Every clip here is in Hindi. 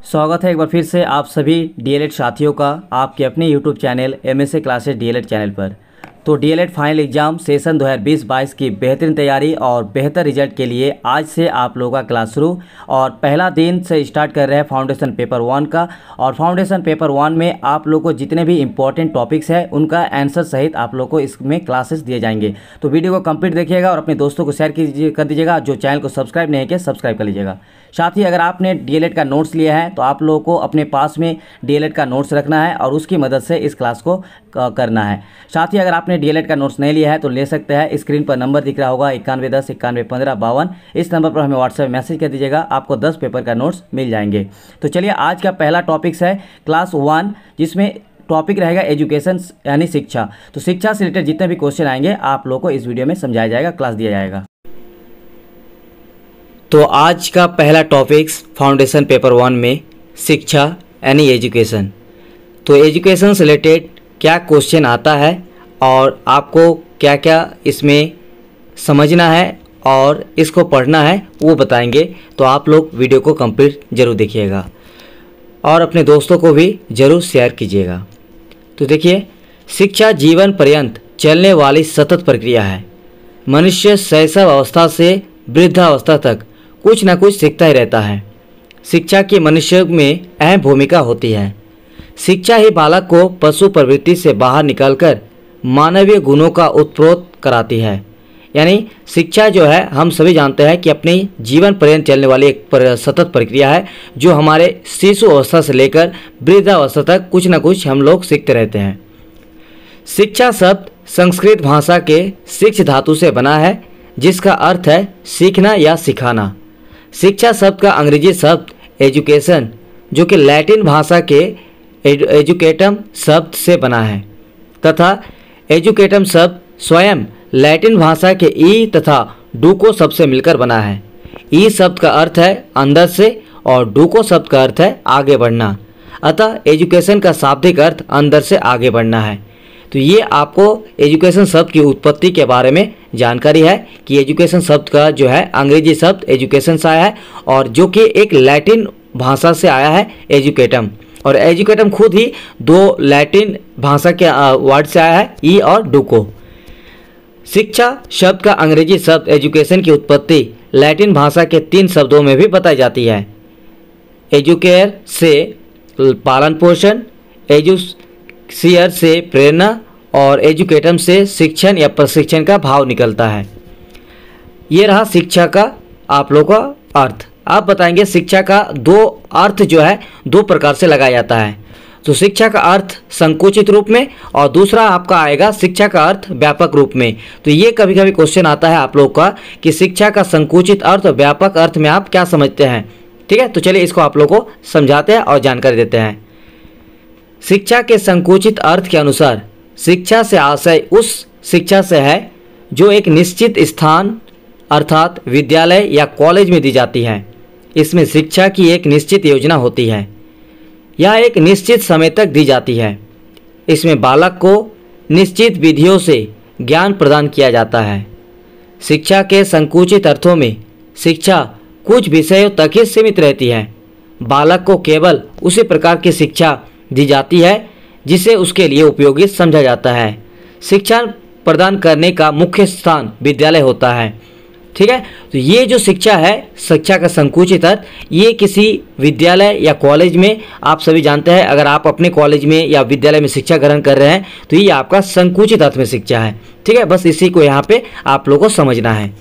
स्वागत है एक बार फिर से आप सभी डीएलएड साथियों का आपके अपने YouTube channel MSA classes DElEd channel पर। तो डीएलएड फाइनल एग्जाम सेशन 2020-22 की बेहतरीन तैयारी और बेहतर रिजल्ट के लिए आज से आप लोगों का क्लास शुरू और पहला दिन से स्टार्ट कर रहे हैं फाउंडेशन पेपर 1 का। और फाउंडेशन पेपर 1 में आप लोगों को जितने भी इंपॉर्टेंट टॉपिक्स हैं उनका आंसर सहित आप लोगों को इसमें क्लासेस दिए जाएंगे। तो वीडियो को कंप्लीट देखिएगा और अपने दोस्तों को शेयर कर दीजिएगा। जो चैनल को सब्सक्राइब नहीं किया सब्सक्राइब कर लीजिएगा। साथ ही अगर आपने डीएलएड का नोट्स लिया है तो आप लोगों को अपने पास में डीएलएड का नोट्स रखना है और उसकी मदद से इस क्लास को करना है। साथ ही अगर आपने डीएलएड का नोट्स नहीं लिया है तो ले सकते हैं। स्क्रीन पर नंबर दिख रहा होगा 9110 911552। इस नंबर पर हमें व्हाट्सएप मैसेज कर दीजिएगा, आपको 10 पेपर का नोट्स मिल जाएंगे। तो चलिए आज का पहला टॉपिक्स है क्लास 1, जिसमें टॉपिक रहेगा एजुकेशन यानी शिक्षा। तो शिक्षा से रिलेटेड जितने भी क्वेश्चन आएंगे आप लोगों को इस वीडियो में समझाया जाएगा, क्लास दिया जाएगा। तो आज का पहला टॉपिक्स फाउंडेशन पेपर 1 में शिक्षा यानी एजुकेशन। तो एजुकेशन से रिलेटेड क्या क्वेश्चन आता है और आपको क्या क्या इसमें समझना है और इसको पढ़ना है वो बताएंगे। तो आप लोग वीडियो को कंप्लीट ज़रूर देखिएगा और अपने दोस्तों को भी ज़रूर शेयर कीजिएगा। तो देखिए, शिक्षा जीवन पर्यंत चलने वाली सतत प्रक्रिया है। मनुष्य शैशव अवस्था से वृद्धावस्था तक कुछ न कुछ सीखता ही रहता है। शिक्षा की मनुष्य में अहम भूमिका होती है। शिक्षा ही बालक को पशु प्रवृत्ति से बाहर निकलकर मानवीय गुणों का उत्प्रोत कराती है। यानी शिक्षा जो है हम सभी जानते हैं कि अपने जीवन पर्यंत चलने वाली एक सतत प्रक्रिया है जो हमारे शिशु अवस्था से लेकर वृद्धावस्था तक कुछ न कुछ हम लोग सीखते रहते हैं। शिक्षा शब्द संस्कृत भाषा के शिक्ष धातु से बना है जिसका अर्थ है सीखना या सिखाना। शिक्षा शब्द का अंग्रेजी शब्द एजुकेशन जो कि लैटिन भाषा के एजुकेटम शब्द से बना है तथा एजुकेटम शब्द स्वयं लैटिन भाषा के ई तथा डूको शब्द से मिलकर बना है। ई शब्द का अर्थ है अंदर से और डूको शब्द का अर्थ है आगे बढ़ना। अतः एजुकेशन का शाब्दिक अर्थ अंदर से आगे बढ़ना है। तो ये आपको एजुकेशन शब्द की उत्पत्ति के बारे में जानकारी है कि एजुकेशन शब्द का जो है अंग्रेजी शब्द एजुकेशन से आया है और जो कि एक लैटिन भाषा से आया है एजुकेटम। और एजुकेटम खुद ही दो लैटिन भाषा के वर्ड से आया है, ई और डूको। शिक्षा शब्द का अंग्रेजी शब्द एजुकेशन की उत्पत्ति लैटिन भाषा के 3 शब्दों में भी बताई जाती है। एजुकेयर से पालन पोषण, एजुसियर से प्रेरणा और एजुकेटम से शिक्षण या प्रशिक्षण का भाव निकलता है। ये रहा शिक्षा का आप लोगों का अर्थ। आप बताएंगे शिक्षा का 2 अर्थ जो है 2 प्रकार से लगाया जाता है। तो शिक्षा का अर्थ संकुचित रूप में और दूसरा आपका आएगा शिक्षा का अर्थ व्यापक रूप में। तो ये कभी कभी क्वेश्चन आता है आप लोग का कि शिक्षा का संकुचित अर्थ और व्यापक अर्थ में आप क्या समझते हैं। ठीक है, तो चलिए इसको आप लोग को समझाते हैं और जानकारी देते हैं। शिक्षा के संकुचित अर्थ के अनुसार शिक्षा से आशय उस शिक्षा से है जो एक निश्चित स्थान अर्थात विद्यालय या कॉलेज में दी जाती है। इसमें शिक्षा की एक निश्चित योजना होती है। यह एक निश्चित समय तक दी जाती है। इसमें बालक को निश्चित विधियों से ज्ञान प्रदान किया जाता है। शिक्षा के संकुचित अर्थों में शिक्षा कुछ विषयों तक ही सीमित रहती है। बालक को केवल उसी प्रकार की शिक्षा दी जाती है जिसे उसके लिए उपयोगी समझा जाता है। शिक्षा प्रदान करने का मुख्य स्थान विद्यालय होता है। ठीक है, तो ये जो शिक्षा है शिक्षा का संकुचित अर्थ ये किसी विद्यालय या कॉलेज में आप सभी जानते हैं। अगर आप अपने कॉलेज में या विद्यालय में शिक्षा ग्रहण कर रहे हैं तो ये आपका संकुचित अर्थ में शिक्षा है। ठीक है, बस इसी को यहाँ पे आप लोगों को समझना है।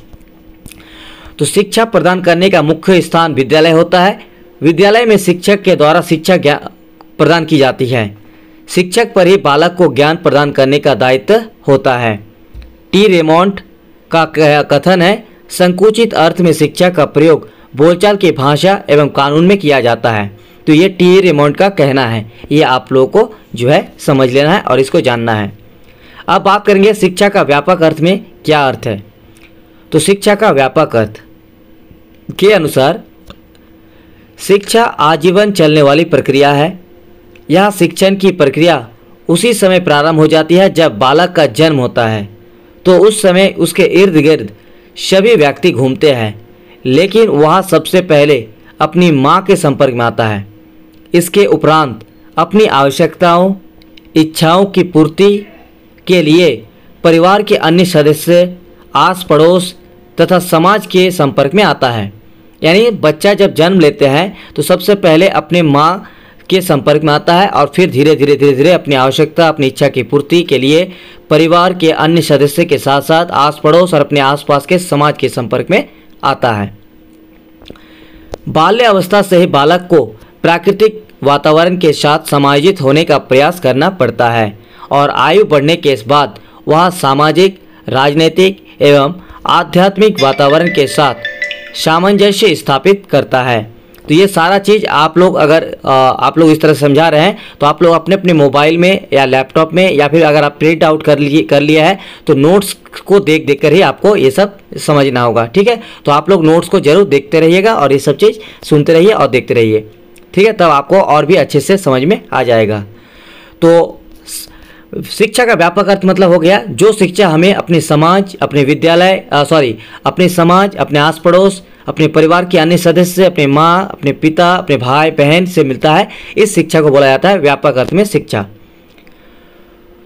तो शिक्षा प्रदान करने का मुख्य स्थान विद्यालय होता है। विद्यालय में शिक्षक के द्वारा शिक्षा प्रदान की जाती है। शिक्षक पर ही बालक को ज्ञान प्रदान करने का दायित्व होता है। टी रेमोंड का कथन है संकुचित अर्थ में शिक्षा का प्रयोग बोलचाल की भाषा एवं कानून में किया जाता है। तो ये टी रेमोंड का कहना है, ये आप लोगों को जो है समझ लेना है और इसको जानना है। अब बात करेंगे शिक्षा का व्यापक अर्थ में क्या अर्थ है। तो शिक्षा का व्यापक अर्थ के अनुसार शिक्षा आजीवन चलने वाली प्रक्रिया है। यह शिक्षण की प्रक्रिया उसी समय प्रारंभ हो जाती है जब बालक का जन्म होता है। तो उस समय उसके इर्द गिर्द सभी व्यक्ति घूमते हैं, लेकिन वह सबसे पहले अपनी माँ के संपर्क में आता है। इसके उपरांत अपनी आवश्यकताओं, इच्छाओं की पूर्ति के लिए परिवार के अन्य सदस्य, आस पड़ोस तथा समाज के संपर्क में आता है। यानी बच्चा जब जन्म लेते हैं तो सबसे पहले अपने माँ के संपर्क में आता है और फिर धीरे धीरे अपनी आवश्यकता, अपनी इच्छा की पूर्ति के लिए परिवार के अन्य सदस्य के साथ साथ आस पड़ोस और अपने आसपास के समाज के संपर्क में आता है। बाल्य अवस्था से ही बालक को प्राकृतिक वातावरण के साथ समायोजित होने का प्रयास करना पड़ता है और आयु बढ़ने के बाद वह सामाजिक, राजनीतिक एवं आध्यात्मिक वातावरण के साथ सामंजस्य स्थापित करता है। तो ये सारा चीज़ आप लोग अगर आप लोग इस तरह समझा रहे हैं तो आप लोग अपने अपने मोबाइल में या लैपटॉप में या फिर अगर आप प्रिंट आउट कर लिया है तो नोट्स को देख कर ही आपको ये सब समझना होगा। ठीक है, तो आप लोग नोट्स को जरूर देखते रहिएगा और ये सब चीज़ सुनते रहिए और देखते रहिए। ठीक है, तब आपको और भी अच्छे से समझ में आ जाएगा। तो शिक्षा का व्यापक अर्थ मतलब हो गया जो शिक्षा हमें अपने समाज, अपने विद्यालय अपने समाज, अपने आस पड़ोस, अपने परिवार के अन्य सदस्य, अपने माँ, अपने पिता, अपने भाई बहन से मिलता है, इस शिक्षा को बोला जाता है व्यापक अर्थ में शिक्षा।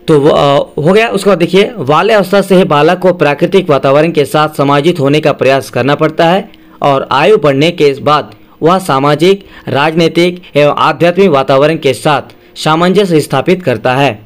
तो हो गया। उसके बाद देखिए, बाल्य अवस्था से ही बालक को प्राकृतिक वातावरण के साथ समायोजित होने का प्रयास करना पड़ता है और आयु बढ़ने के बाद वह सामाजिक, राजनीतिक एवं आध्यात्मिक वातावरण के साथ सामंजस्य स्थापित करता है।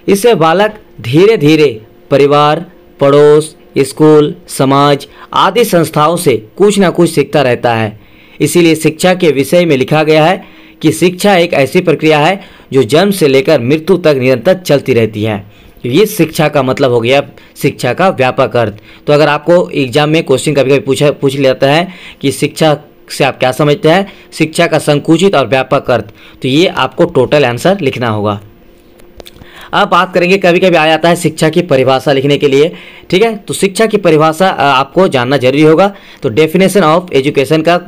इससे बालक धीरे धीरे परिवार, पड़ोस, स्कूल, समाज आदि संस्थाओं से कुछ न कुछ सीखता रहता है। इसीलिए शिक्षा के विषय में लिखा गया है कि शिक्षा एक ऐसी प्रक्रिया है जो जन्म से लेकर मृत्यु तक निरंतर चलती रहती है। ये शिक्षा का मतलब हो गया शिक्षा का व्यापक अर्थ। तो अगर आपको एग्जाम में क्वेश्चन कभी कभी पूछ लेता है कि शिक्षा से आप क्या समझते हैं, शिक्षा का संकुचित और व्यापक अर्थ, तो ये आपको टोटल आंसर लिखना होगा। अब बात करेंगे, कभी कभी आ जाता है शिक्षा की परिभाषा लिखने के लिए। ठीक है, तो शिक्षा की परिभाषा आपको जानना जरूरी होगा। तो डेफिनेशन ऑफ एजुकेशन का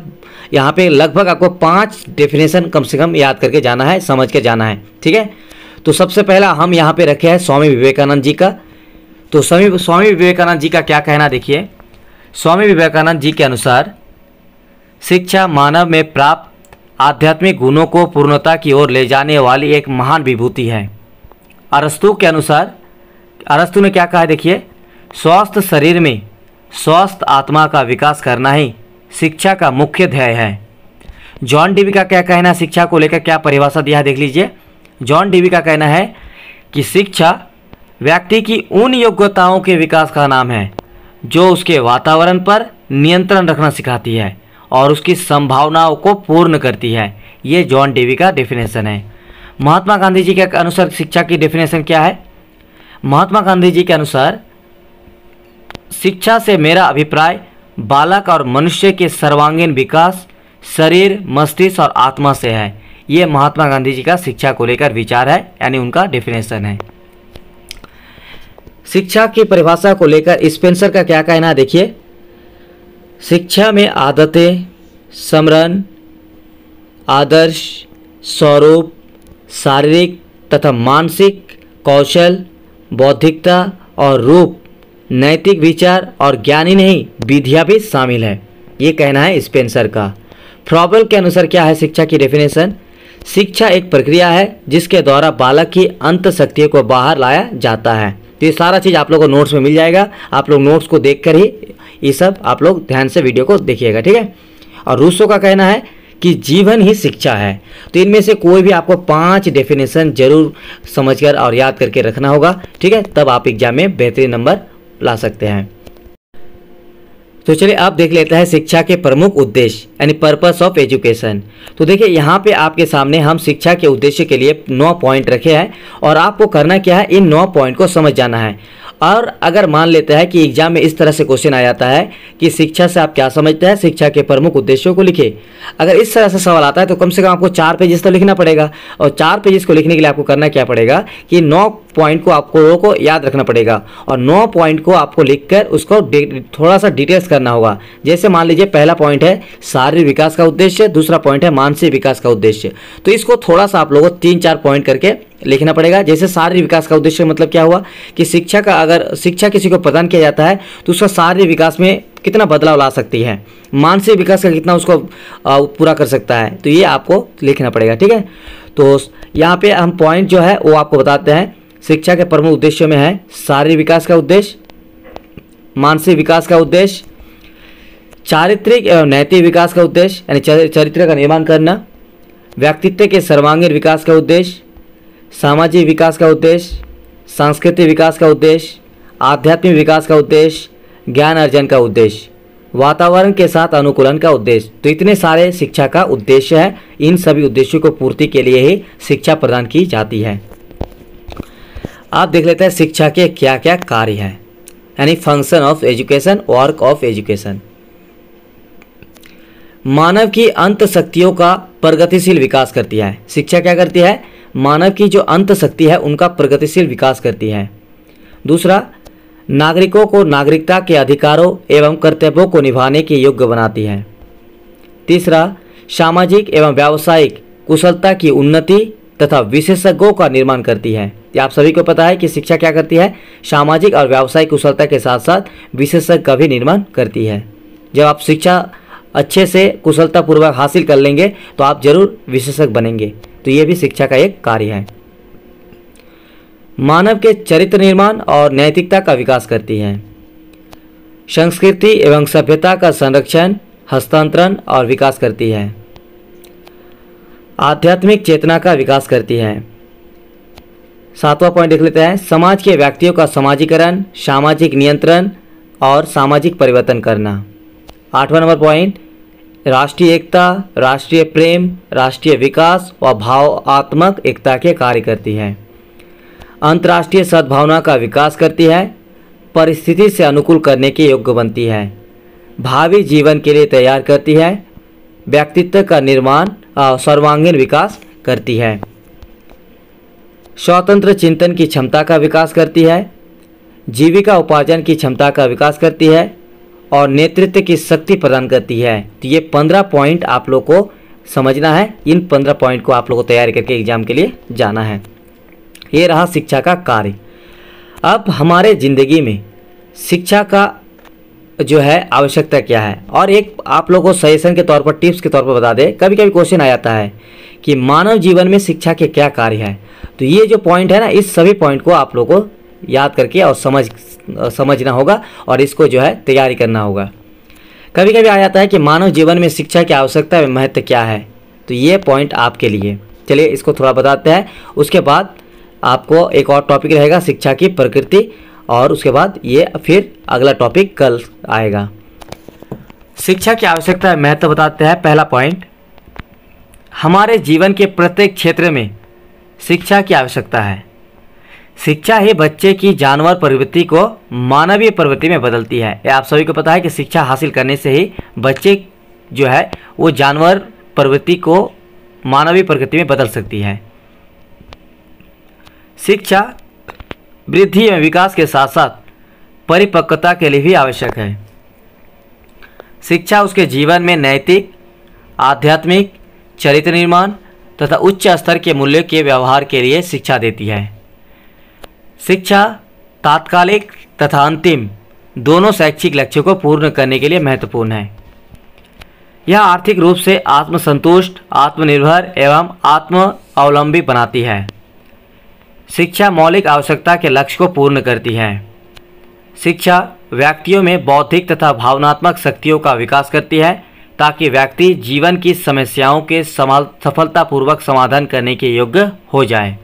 यहाँ पे लगभग आपको 5 डेफिनेशन कम से कम याद करके जाना है, समझ के जाना है। ठीक है, तो सबसे पहला हम यहाँ पे रखे हैं स्वामी विवेकानंद जी का। तो स्वामी विवेकानंद जी का क्या कहना देखिए। स्वामी विवेकानंद जी के अनुसार शिक्षा मानव में प्राप्त आध्यात्मिक गुणों को पूर्णता की ओर ले जाने वाली एक महान विभूति है। अरस्तु के अनुसार, अरस्तु ने क्या कहा देखिए, स्वस्थ शरीर में स्वस्थ आत्मा का विकास करना ही शिक्षा का मुख्य ध्येय है। जॉन डीवी का क्या कहना, शिक्षा को लेकर क्या परिभाषा दिया है देख लीजिए। जॉन डीवी का कहना है कि शिक्षा व्यक्ति की उन योग्यताओं के विकास का नाम है जो उसके वातावरण पर नियंत्रण रखना सिखाती है और उसकी संभावनाओं को पूर्ण करती है। ये जॉन डीवी का डेफिनेशन है। महात्मा गांधी जी के अनुसार शिक्षा की डेफिनेशन क्या है। महात्मा गांधी जी के अनुसार शिक्षा से मेरा अभिप्राय बालक और मनुष्य के सर्वांगीण विकास शरीर, मस्तिष्क और आत्मा से है। ये महात्मा गांधी जी का शिक्षा को लेकर विचार है, यानी उनका डेफिनेशन है। शिक्षा की परिभाषा को लेकर स्पेंसर का क्या कहना है देखिए। शिक्षा में आदतें, समरण, आदर्श, स्वरूप, शारीरिक तथा मानसिक कौशल, बौद्धिकता और रूप, नैतिक विचार और ज्ञान ही नहीं विधियाँ भी शामिल है। ये कहना है स्पेंसर का। फ्रॉबल के अनुसार क्या है शिक्षा की डेफिनेशन। शिक्षा एक प्रक्रिया है जिसके द्वारा बालक की अंत शक्तियों को बाहर लाया जाता है। तो ये सारा चीज़ आप लोगों को नोट्स में मिल जाएगा। आप लोग नोट्स को देखकर ही ये सब आप लोग ध्यान से वीडियो को देखिएगा। ठीक है, और रूसो का कहना है कि जीवन ही शिक्षा है। तो इनमें से कोई भी आपको 5 डेफिनेशन जरूर समझकर और याद करके रखना होगा। ठीक है, तब आप एग्जाम में बेहतरीन नंबर ला सकते हैं। तो चलिए अब देख लेते हैं शिक्षा के प्रमुख उद्देश्य यानी पर्पस ऑफ एजुकेशन। तो देखिए यहाँ पे आपके सामने हम शिक्षा के उद्देश्य के लिए 9 पॉइंट रखे हैं और आपको करना क्या है, इन 9 पॉइंट को समझ जाना है। और अगर मान लेता है कि एग्जाम में इस तरह से क्वेश्चन आ जाता है कि शिक्षा से आप क्या समझते हैं, शिक्षा के प्रमुख उद्देश्यों को लिखिए। अगर इस तरह से सवाल आता है तो कम से कम आपको 4 पेजेस तो लिखना पड़ेगा। और 4 पेजेस को लिखने के लिए आपको करना क्या पड़ेगा कि 9 पॉइंट को आपको याद रखना पड़ेगा और 9 पॉइंट को आपको लिखकर उसको थोड़ा सा डिटेल्स करना होगा। जैसे मान लीजिए पहला पॉइंट है शारीरिक विकास का उद्देश्य, दूसरा पॉइंट है मानसिक विकास का उद्देश्य। तो इसको थोड़ा सा आप लोगों 3-4 पॉइंट करके लिखना पड़ेगा। जैसे शारीरिक विकास का उद्देश्य मतलब क्या हुआ कि शिक्षा का, अगर शिक्षा किसी को प्रदान किया जाता है तो उसका शारीरिक विकास में कितना बदलाव ला सकती है, मानसिक विकास का कितना उसको पूरा कर सकता है, तो ये आपको लिखना पड़ेगा। ठीक है, तो यहाँ पे हम पॉइंट जो है वो आपको बताते हैं। शिक्षा के प्रमुख उद्देश्यों में है शारीरिक विकास का उद्देश्य, मानसिक विकास का उद्देश्य, चारित्रिक एवं नैतिक विकास का उद्देश्य यानी चरित्र का निर्माण करना, व्यक्तित्व के सर्वांगीण विकास का उद्देश्य, सामाजिक विकास का उद्देश्य, सांस्कृतिक विकास का उद्देश्य, आध्यात्मिक विकास का उद्देश्य, ज्ञान अर्जन का उद्देश्य, वातावरण के साथ अनुकूलन का उद्देश्य। तो इतने सारे शिक्षा का उद्देश्य है। इन सभी उद्देश्यों को पूर्ति के लिए ही शिक्षा प्रदान की जाती है। आप देख लेते हैं शिक्षा के क्या क्या कार्य हैं, यानी function of education, work of education. मानव की अंत शक्तियों का प्रगतिशील विकास करती है। शिक्षा क्या करती है? मानव की जो अंत शक्ति है उनका प्रगतिशील विकास करती है। दूसरा, नागरिकों को नागरिकता के अधिकारों एवं कर्तव्यों को निभाने के योग्य बनाती है। तीसरा, सामाजिक एवं व्यावसायिक कुशलता की उन्नति तथा विशेषज्ञों का निर्माण करती है। ये आप सभी को पता है कि शिक्षा क्या करती है? सामाजिक और व्यावसायिक कुशलता के साथ साथ विशेषज्ञ का भी निर्माण करती है। जब आप शिक्षा अच्छे से कुशलतापूर्वक हासिल कर लेंगे तो आप जरूर विशेषज्ञ बनेंगे। तो ये भी शिक्षा का एक कार्य है। मानव के चरित्र निर्माण और नैतिकता का विकास करती है। संस्कृति एवं सभ्यता का संरक्षण, हस्तांतरण और विकास करती है। आध्यात्मिक चेतना का विकास करती है। सातवां पॉइंट देख लेते हैं, समाज के व्यक्तियों का समाजीकरण, सामाजिक नियंत्रण और सामाजिक परिवर्तन करना। आठवां नंबर पॉइंट, राष्ट्रीय एकता, राष्ट्रीय प्रेम, राष्ट्रीय विकास और भावात्मक एकता के कार्य करती है। अंतर्राष्ट्रीय सद्भावना का विकास करती है। परिस्थिति से अनुकूल करने के योग्य बनती है। भावी जीवन के लिए तैयार करती है। व्यक्तित्व का निर्माण सर्वांगीण विकास करती है। स्वतंत्र चिंतन की क्षमता का विकास करती है। जीविका उपार्जन की क्षमता का विकास करती है और नेतृत्व की शक्ति प्रदान करती है। तो ये 15 पॉइंट आप लोग को समझना है। इन 15 पॉइंट को आप लोग को तैयारी करके एग्जाम के लिए जाना है। ये रहा शिक्षा का कार्य। अब हमारे ज़िंदगी में शिक्षा का जो है आवश्यकता क्या है, और एक आप लोगों को सजेशन के तौर पर, टिप्स के तौर पर बता दें। कभी कभी क्वेश्चन आ जाता है कि मानव जीवन में शिक्षा के क्या कार्य है। तो ये जो पॉइंट है ना, इस सभी पॉइंट को आप लोगों को याद करके और समझना होगा और इसको जो है तैयारी करना होगा। कभी कभी आ जाता है कि मानव जीवन में शिक्षा की आवश्यकता व महत्व क्या है। तो ये पॉइंट आपके लिए, चलिए इसको थोड़ा बताते हैं। उसके बाद आपको एक और टॉपिक रहेगा शिक्षा की प्रकृति, और उसके बाद ये फिर अगला टॉपिक कल आएगा। शिक्षा की आवश्यकता व महत्व बताते हैं। पहला पॉइंट, हमारे जीवन के प्रत्येक क्षेत्र में शिक्षा की आवश्यकता है। शिक्षा ही बच्चे की जानवर प्रवृत्ति को मानवीय प्रवृत्ति में बदलती है। ये आप सभी को पता है कि शिक्षा हासिल करने से ही बच्चे जो है वो जानवर प्रवृत्ति को मानवीय प्रकृति में बदल सकती है। शिक्षा वृद्धि एवं विकास के साथ साथ परिपक्वता के लिए भी आवश्यक है। शिक्षा उसके जीवन में नैतिक, आध्यात्मिक, चरित्र निर्माण तथा उच्च स्तर के मूल्यों के व्यवहार के लिए शिक्षा देती है। शिक्षा तात्कालिक तथा अंतिम दोनों शैक्षिक लक्ष्यों को पूर्ण करने के लिए महत्वपूर्ण है। यह आर्थिक रूप से आत्मसंतुष्ट, आत्मनिर्भर एवं आत्मावलंबी बनाती है। शिक्षा मौलिक आवश्यकता के लक्ष्य को पूर्ण करती है। शिक्षा व्यक्तियों में बौद्धिक तथा भावनात्मक शक्तियों का विकास करती है ताकि व्यक्ति जीवन की समस्याओं के सफलतापूर्वक समाधान करने के योग्य हो जाए।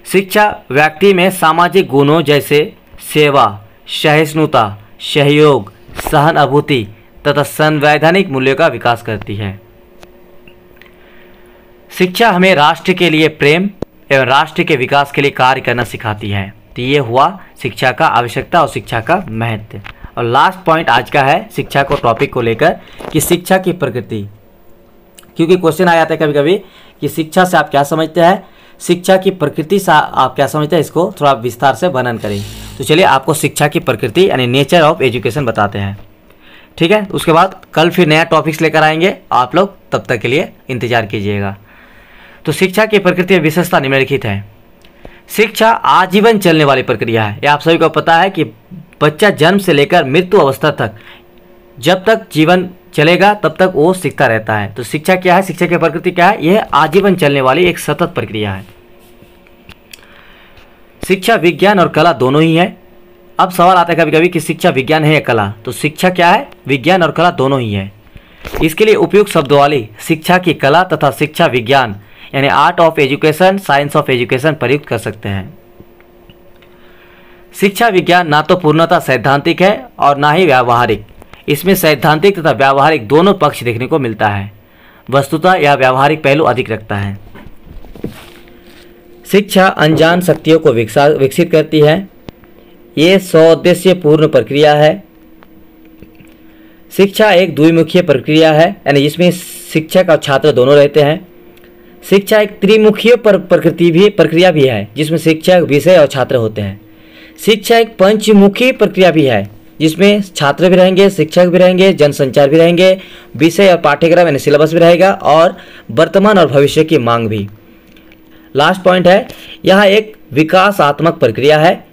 शिक्षा व्यक्ति में सामाजिक गुणों जैसे सेवा, सहिष्णुता, सहयोग, सहानुभूति तथा संवैधानिक मूल्यों का विकास करती है। शिक्षा हमें राष्ट्र के लिए प्रेम एवं राष्ट्र के विकास के लिए कार्य करना सिखाती है। तो ये हुआ शिक्षा का आवश्यकता और शिक्षा का महत्व। और लास्ट पॉइंट आज का है शिक्षा को टॉपिक को लेकर कि शिक्षा की प्रकृति, क्योंकि क्वेश्चन आ जाता है कभी कभी कि शिक्षा से आप क्या समझते हैं, शिक्षा की प्रकृति से आप क्या समझते हैं, इसको थोड़ा विस्तार से वर्णन करें। तो चलिए आपको शिक्षा की प्रकृति यानी नेचर ऑफ एजुकेशन बताते हैं। ठीक है, उसके बाद कल फिर नया टॉपिक्स लेकर आएंगे। आप लोग तब तक के लिए इंतज़ार कीजिएगा। तो शिक्षा की प्रकृति और विशेषता निम्नलिखित है। शिक्षा आजीवन चलने वाली प्रक्रिया है। यह आप सभी को पता है कि बच्चा जन्म से लेकर मृत्यु अवस्था तक, जब तक जीवन चलेगा तब तक वो सीखता रहता है। तो शिक्षा क्या है, शिक्षा की प्रकृति क्या है, यह आजीवन चलने वाली एक सतत प्रक्रिया है। शिक्षा विज्ञान और कला दोनों ही है। अब सवाल आता है कभी कभी कि शिक्षा विज्ञान है या कला, तो शिक्षा क्या है, विज्ञान और कला दोनों ही है। इसके लिए उपयुक्त शब्दावली शिक्षा की कला तथा शिक्षा विज्ञान यानी art of education, science of education प्रयुक्त कर सकते हैं। शिक्षा विज्ञान ना तो पूर्णतः सैद्धांतिक है और ना ही व्यावहारिक। इसमें सैद्धांतिक तथा व्यावहारिक दोनों पक्ष देखने को मिलता है। वस्तुतः यह व्यावहारिक पहलू अधिक रखता है। शिक्षा अनजान शक्तियों को विकसित करती है। ये स्वउद्देश्य पूर्ण प्रक्रिया है। शिक्षा एक द्विमुखीय प्रक्रिया है, यानी जिसमें शिक्षक और छात्र दोनों रहते हैं। शिक्षा एक त्रिमुखीय प्रक्रिया भी है, जिसमें शिक्षक, विषय और छात्र होते हैं। शिक्षा एक पंचमुखी प्रक्रिया भी है, जिसमें छात्र भी रहेंगे, शिक्षक भी रहेंगे, जनसंचार भी रहेंगे, विषय और पाठ्यक्रम यानी सिलेबस भी रहेगा और वर्तमान और भविष्य की मांग भी। लास्ट पॉइंट है, यह एक विकासात्मक प्रक्रिया है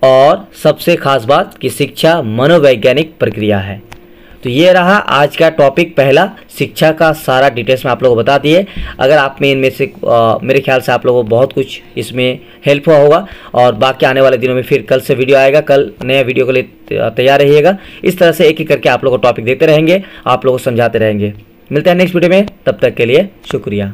और सबसे खास बात कि शिक्षा मनोवैज्ञानिक प्रक्रिया है। तो ये रहा आज का टॉपिक पहला। शिक्षा का सारा डिटेल्स में आप लोगों को बता दिए। अगर आप में इनमें से मेरे ख्याल से आप लोगों को बहुत कुछ इसमें हेल्प हुआ होगा और बाकी आने वाले दिनों में फिर कल से वीडियो आएगा। कल नया वीडियो के लिए तैयार रहिएगा। इस तरह से एक एक करके आप लोगों को टॉपिक देखते रहेंगे, आप लोगों को समझाते रहेंगे। मिलते हैं नेक्स्ट वीडियो में, तब तक के लिए शुक्रिया।